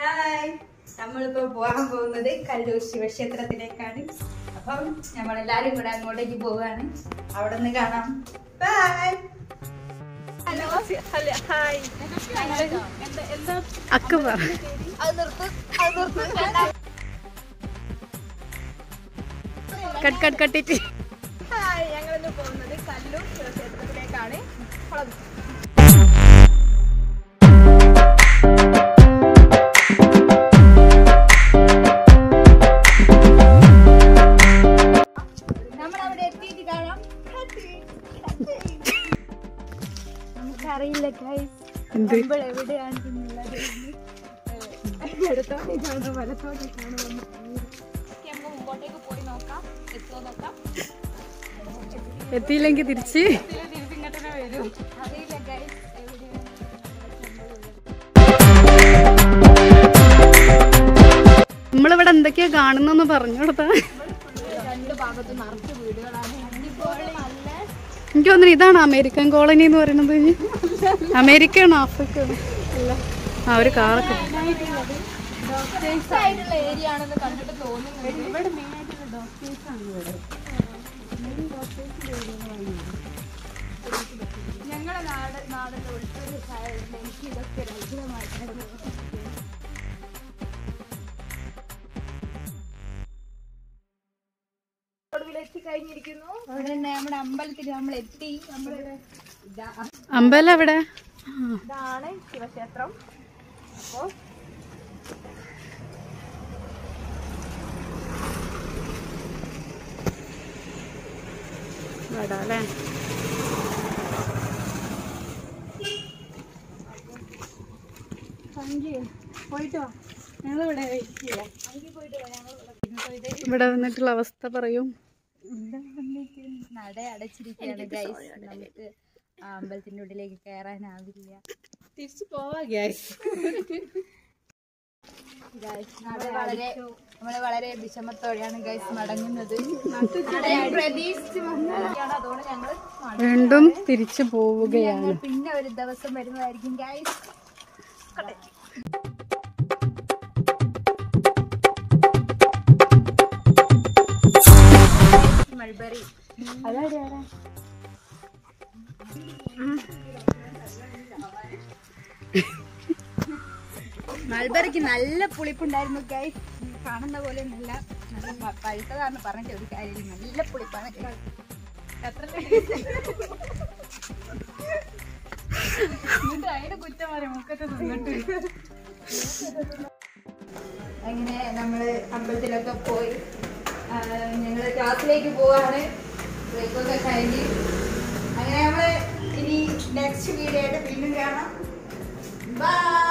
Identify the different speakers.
Speaker 1: Hi, നമ്മളിപ്പോ പോകാൻ പോകുന്നത് കല്ലൂർ ശിവക്ഷേത്രത്തിലേക്കാണ്. അപ്പം നമ്മളെല്ലാരും കൂടെ അങ്ങോട്ടേക്ക് പോവാണ്. അവിടെ നിന്ന് കാണാം. ബൈ. Hello hi.
Speaker 2: അക്ബർ കട്ടിട്ട്
Speaker 1: ഹായ്, ഞങ്ങളിന്ന് പോകുന്നത് കല്ലൂർ ശിവക്ഷേത്രത്തിലേക്കാണ്. നമ്മളവിടെ എത്തിയിട്ട് കാണാം. നമുക്കറിയില്ല നമ്മൾ എവിടെയാണെന്നുള്ളത്. ഇടത്തോട്ടേക്കാണ് വലത്തോട്ടേക്കാണ് മുമ്പോട്ടേക്ക് പോയി നോക്കാം. എത്തുമോ നോക്കാം.
Speaker 2: എത്തിയില്ലെങ്കിൽ തിരിച്ച്
Speaker 1: ഇങ്ങോട്ടേ വരും. അറിയില്ല ഗൈസ് എവിടെയാണ്.
Speaker 2: നമ്മളിവിടെ എന്തൊക്കെയാ കാണുന്നെന്ന് പറഞ്ഞു കൊടുത്താ.
Speaker 1: രണ്ട് ഭാഗത്ത് നിറച്ച് വീടുകളാണ്.
Speaker 2: എനിക്ക് തോന്നുന്നു ഇതാണ് അമേരിക്കൻ കോളനി എന്ന് പറയുന്നത്. അമേരിക്കയാണോ ആഫ്രിക്കയാണോ? ആ ഒരു കാറൊക്കെ
Speaker 1: ആയിട്ടുള്ള ഏരിയ ആണെന്ന് കണ്ടിട്ട് തോന്നുന്നു. ഇവിടെ മെയിൻ ആയിട്ടുള്ള ഡോക്ടേഴ്സ് ആണ്. ഞങ്ങളുടെ നാടിന്റെ ഉൾപ്പെടെ എനിക്ക് ഇതൊക്കെ രഹിതമായിട്ടാണ്. എത്തിക്കഴിഞ്ഞിരിക്കുന്നു. അവിടെ നമ്മുടെ അമ്പലത്തിൽ നമ്മൾ എത്തി.
Speaker 2: അമ്പലം എവിടെ?
Speaker 1: ഇതാണ് ശിവക്ഷേത്രം. അപ്പോ
Speaker 2: അല്ലേ
Speaker 1: പോയിട്ടോ. ഞങ്ങളിവിടെ
Speaker 2: ഇവിടെ വന്നിട്ടുള്ള അവസ്ഥ പറയൂ.
Speaker 1: നട അടച്ചിരിക്കുകയാണ് ഗൈസ്. നമുക്ക് അമ്പലത്തിന്റെ ഉള്ളിലേക്ക് കയറാനാവില്ല.
Speaker 2: തിരിച്ചു പോവാ ഗ്യാസ്.
Speaker 1: നമ്മള് വളരെ വിഷമത്തോടെയാണ് ഗൈസ് മടങ്ങുന്നത്. പ്രതീക്ഷിച്ച് അതുകൊണ്ട് ഞങ്ങൾ
Speaker 2: വീണ്ടും തിരിച്ചു പോവുകയാണ്.
Speaker 1: പിന്നെ ഒരു ദിവസം വരുന്നതായിരിക്കും ഗൈസ്. മൾബറി മൾബറിക്ക് നല്ല പുളിപ്പുണ്ടായിരുന്നു ഗൈസ്. കാണുന്ന പോലെ നല്ല പഴുത്തതാണെന്ന് പറഞ്ഞിട്ട് ഒരു കാര്യം. നല്ല പുളിപ്പാണ്. അതിന്റെ കുറ്റം പറയാം. മുക്കത്തെ നിന്നിട്ട് അങ്ങനെ നമ്മള് അമ്പലത്തിലൊക്കെ പോയി. ഞങ്ങള് ക്ലാസ്സിലേക്ക് പോവാണ്. ബ്രേക്കൊക്കെ കഴിഞ്ഞ് അങ്ങനെ നമ്മള് ഇനി നെക്സ്റ്റ് വീഡിയോ ആയിട്ട് വീണ്ടും കാണാം. ബൈ.